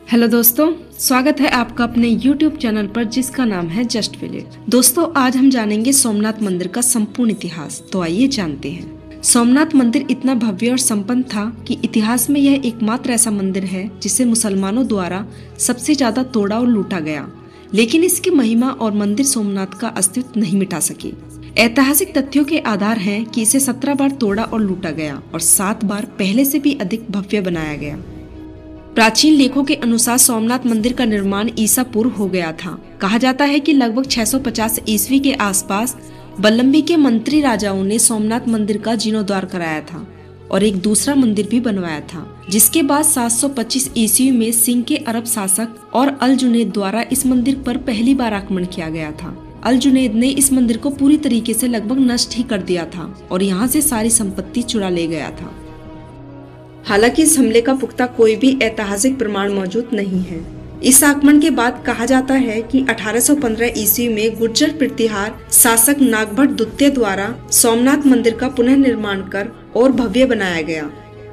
Hello दोस्तों, स्वागत है आपका अपने YouTube चैनल पर जिसका नाम है जस्ट फील इट। दोस्तों, आज हम जानेंगे सोमनाथ मंदिर का संपूर्ण इतिहास। तो आइए जानते हैं। सोमनाथ मंदिर इतना भव्य और संपन्न था कि इतिहास में यह एकमात्र ऐसा मंदिर है जिसे मुसलमानों द्वारा सबसे ज्यादा तोड़ा और लूटा गया, लेकिन इसकी महिमा और मंदिर सोमनाथ का अस्तित्व नहीं मिटा सकी। ऐतिहासिक तथ्यों के आधार हैं कि इसे 17 बार तोड़ा और लूटा गया और 7 बार पहले से भी अधिक भव्य बनाया गया। प्राचीन लेखों के अनुसार सोमनाथ मंदिर का निर्माण ईसा पूर्व हो गया था। कहा जाता है कि लगभग 650 ईस्वी के आसपास बल्लंबी के मंत्री राजाओं ने सोमनाथ मंदिर का जीर्णोद्धार कराया था और एक दूसरा मंदिर भी बनवाया था, जिसके बाद 725 ईस्वी में सिंह के अरब शासक और अल जुनैद द्वारा इस मंदिर पर पहली बार आक्रमण किया गया था। अल जुनैद ने इस मंदिर को पूरी तरीके से लगभग नष्ट ही कर दिया था और यहाँ से सारी संपत्ति चुरा ले गया था। हालांकि इस हमले का पुख्ता कोई भी ऐतिहासिक प्रमाण मौजूद नहीं है। इस आक्रमण के बाद कहा जाता है कि 1815 ईस्वी में गुर्जर प्रतिहार शासक नागभट्ट द्वितीय द्वारा सोमनाथ मंदिर का पुनः निर्माण कर और भव्य बनाया गया।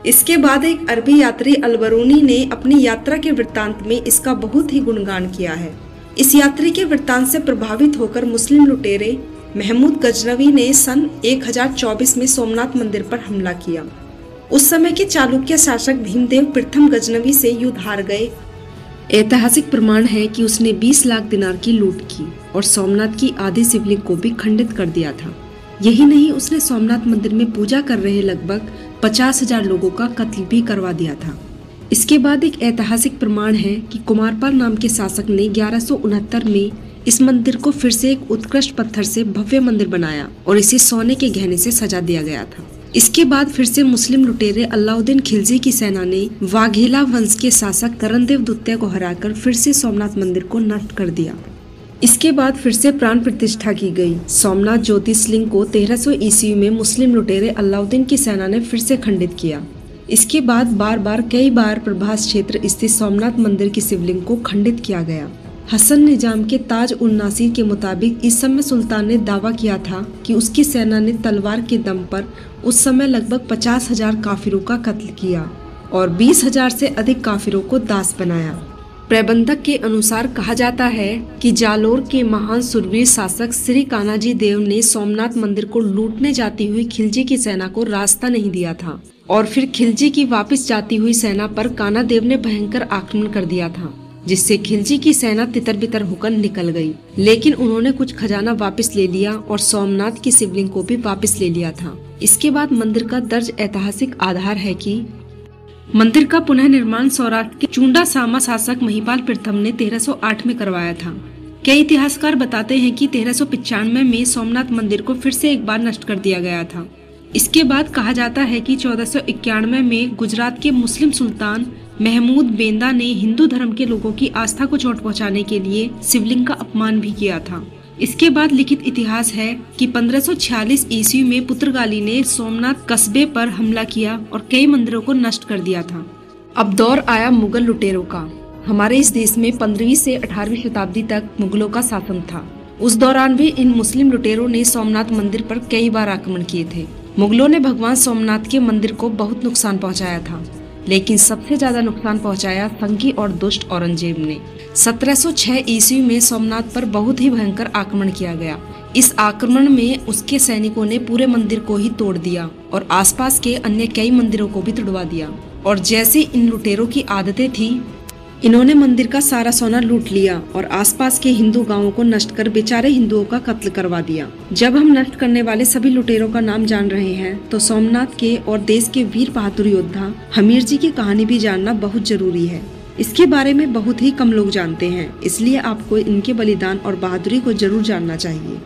इसके बाद एक अरबी यात्री अलबरूनी ने अपनी यात्रा के वृत्तांत में इसका बहुत ही गुणगान किया है। इस यात्री के वृत्तांत से प्रभावित होकर मुस्लिम लुटेरे महमूद गजनवी ने सन 1024 में सोमनाथ मंदिर पर हमला किया। उस समय के चालुक्य शासक भीमदेव प्रथम गजनवी से युद्ध हार गए। ऐतिहासिक प्रमाण है कि उसने 20 लाख दिनार की लूट की और सोमनाथ की आधी शिवलिंग को भी खंडित कर दिया था। यही नहीं, उसने सोमनाथ मंदिर में पूजा कर रहे लगभग 50,000 लोगों का कत्ल भी करवा दिया था। इसके बाद एक ऐतिहासिक प्रमाण है कि कुमारपाल नाम के शासक ने 1169 में इस मंदिर को फिर से एक उत्कृष्ट पत्थर से भव्य मंदिर बनाया और इसे सोने के गहने से सजा दिया गया था। इसके बाद फिर से मुस्लिम लुटेरे अलाउद्दीन खिलजी की सेना ने वाघेला वंश के शासक करणदेव द्वितीय को हराकर फिर से सोमनाथ मंदिर को नष्ट कर दिया। इसके बाद फिर से प्राण प्रतिष्ठा की गई। सोमनाथ ज्योतिर्लिंग को 1300 ईस्वी में मुस्लिम लुटेरे अलाउद्दीन की सेना ने फिर से खंडित किया। इसके बाद कई बार प्रभास क्षेत्र स्थित सोमनाथ मंदिर की शिवलिंग को खंडित किया गया। हसन निजाम के ताज उल नासिर के मुताबिक इस समय सुल्तान ने दावा किया था कि उसकी सेना ने तलवार के दम पर उस समय लगभग 50,000 काफिरों का कत्ल किया और 20,000 से अधिक काफिरों को दास बनाया। प्रबंधक के अनुसार कहा जाता है कि जालोर के महान सुरवीर शासक श्री कान्हाजी देव ने सोमनाथ मंदिर को लूटने जाती हुई खिलजी की सेना को रास्ता नहीं दिया था और फिर खिलजी की वापस जाती हुई सेना पर कान्हा देव ने भयंकर आक्रमण कर दिया था, जिससे खिलजी की सेना तितर बितर होकर निकल गई। लेकिन उन्होंने कुछ खजाना वापस ले लिया और सोमनाथ की शिवलिंग को भी वापस ले लिया था। इसके बाद मंदिर का दर्ज ऐतिहासिक आधार है कि मंदिर का पुनः निर्माण सौराष्ट्र के चुंडा सामा शासक महिपाल प्रथम ने 1308 में करवाया था। कई इतिहासकार बताते हैं कि 1395 में सोमनाथ मंदिर को फिर से एक बार नष्ट कर दिया गया था। इसके बाद कहा जाता है कि 1491 में गुजरात के मुस्लिम सुल्तान महमूद बेंदा ने हिंदू धर्म के लोगों की आस्था को चोट पहुंचाने के लिए शिवलिंग का अपमान भी किया था। इसके बाद लिखित इतिहास है कि 1546 ईस्वी में पुर्तगाली ने सोमनाथ कस्बे पर हमला किया और कई मंदिरों को नष्ट कर दिया था। अब दौर आया मुगल लुटेरों का। हमारे इस देश में 15वीं से 18वीं शताब्दी तक मुगलों का शासन था। उस दौरान भी इन मुस्लिम लुटेरों ने सोमनाथ मंदिर पर कई बार आक्रमण किए थे। मुगलों ने भगवान सोमनाथ के मंदिर को बहुत नुकसान पहुँचाया था, लेकिन सबसे ज्यादा नुकसान पहुंचाया संगी और दुष्ट औरंगजेब ने। 1706 ईस्वी में सोमनाथ पर बहुत ही भयंकर आक्रमण किया गया। इस आक्रमण में उसके सैनिकों ने पूरे मंदिर को ही तोड़ दिया और आसपास के अन्य कई मंदिरों को भी तुड़वा दिया। और जैसे इन लुटेरों की आदतें थी, इन्होंने मंदिर का सारा सोना लूट लिया और आसपास के हिंदू गांवों को नष्ट कर बेचारे हिंदुओं का कत्ल करवा दिया। जब हम नष्ट करने वाले सभी लुटेरों का नाम जान रहे हैं, तो सोमनाथ के और देश के वीर बहादुर योद्धा हमीर जी की कहानी भी जानना बहुत जरूरी है। इसके बारे में बहुत ही कम लोग जानते हैं, इसलिए आपको इनके बलिदान और बहादुरी को जरूर जानना चाहिए।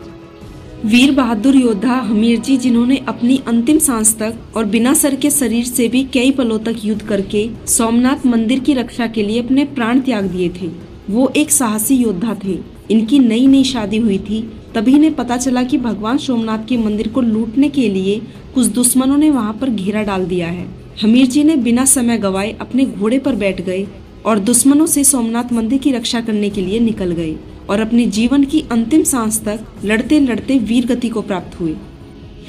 वीर बहादुर योद्धा हमीर जी, जिन्होंने अपनी अंतिम सांस तक और बिना सर के शरीर से भी कई पलों तक युद्ध करके सोमनाथ मंदिर की रक्षा के लिए अपने प्राण त्याग दिए थे, वो एक साहसी योद्धा थे। इनकी नई नई शादी हुई थी, तभी इन्हें पता चला कि भगवान सोमनाथ के मंदिर को लूटने के लिए कुछ दुश्मनों ने वहां पर घेरा डाल दिया है। हमीर जी ने बिना समय गवाए अपने घोड़े पर बैठ गए और दुश्मनों से सोमनाथ मंदिर की रक्षा करने के लिए निकल गए और अपने जीवन की अंतिम सांस तक लड़ते लड़ते वीर गति को प्राप्त हुए।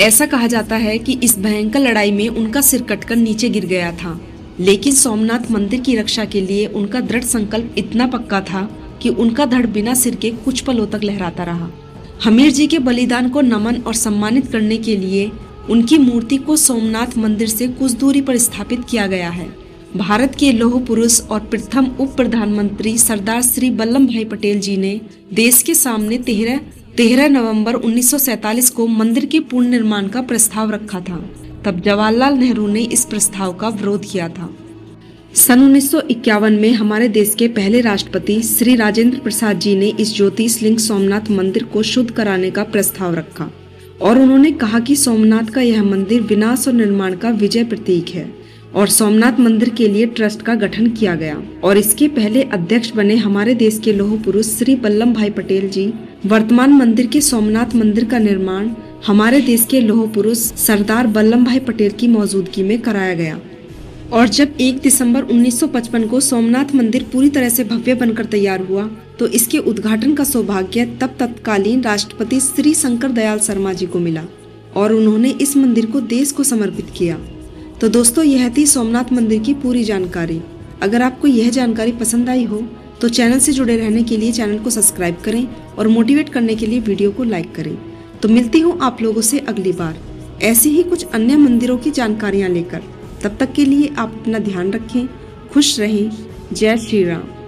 ऐसा कहा जाता है कि इस भयंकर लड़ाई में उनका सिर कटकर नीचे गिर गया था लेकिन सोमनाथ मंदिर की रक्षा के लिए उनका दृढ़ संकल्प इतना पक्का था कि उनका धड़ बिना सिर के कुछ पलों तक लहराता रहा। हमीर जी के बलिदान को नमन और सम्मानित करने के लिए उनकी मूर्ति को सोमनाथ मंदिर से कुछ दूरी पर स्थापित किया गया है। भारत के लौह पुरुष और प्रथम उप प्रधानमंत्री सरदार श्री वल्लभ भाई पटेल जी ने देश के सामने 13 नवंबर 1947 को मंदिर के पूर्ण निर्माण का प्रस्ताव रखा था। तब जवाहरलाल नेहरू ने इस प्रस्ताव का विरोध किया था। सन 1951 में हमारे देश के पहले राष्ट्रपति श्री राजेंद्र प्रसाद जी ने इस ज्योतिर्लिंग सोमनाथ मंदिर को शुद्ध कराने का प्रस्ताव रखा और उन्होंने कहा कि सोमनाथ का यह मंदिर विनाश और निर्माण का विजय प्रतीक है और सोमनाथ मंदिर के लिए ट्रस्ट का गठन किया गया और इसके पहले अध्यक्ष बने हमारे देश के लौह पुरुष श्री वल्लभ भाई पटेल जी। वर्तमान मंदिर के सोमनाथ मंदिर का निर्माण हमारे देश के लौह पुरुष सरदार वल्लभ भाई पटेल की मौजूदगी में कराया गया और जब 1 दिसंबर 1955 को सोमनाथ मंदिर पूरी तरह से भव्य बनकर तैयार हुआ तो इसके उद्घाटन का सौभाग्य तब तत्कालीन राष्ट्रपति श्री शंकर दयाल शर्मा जी को मिला और उन्होंने इस मंदिर को देश को समर्पित किया। तो दोस्तों, यह थी सोमनाथ मंदिर की पूरी जानकारी। अगर आपको यह जानकारी पसंद आई हो तो चैनल से जुड़े रहने के लिए चैनल को सब्सक्राइब करें और मोटिवेट करने के लिए वीडियो को लाइक करें। तो मिलती हूँ आप लोगों से अगली बार ऐसी ही कुछ अन्य मंदिरों की जानकारियाँ लेकर। तब तक के लिए आप अपना ध्यान रखें, खुश रहें। जय श्री राम।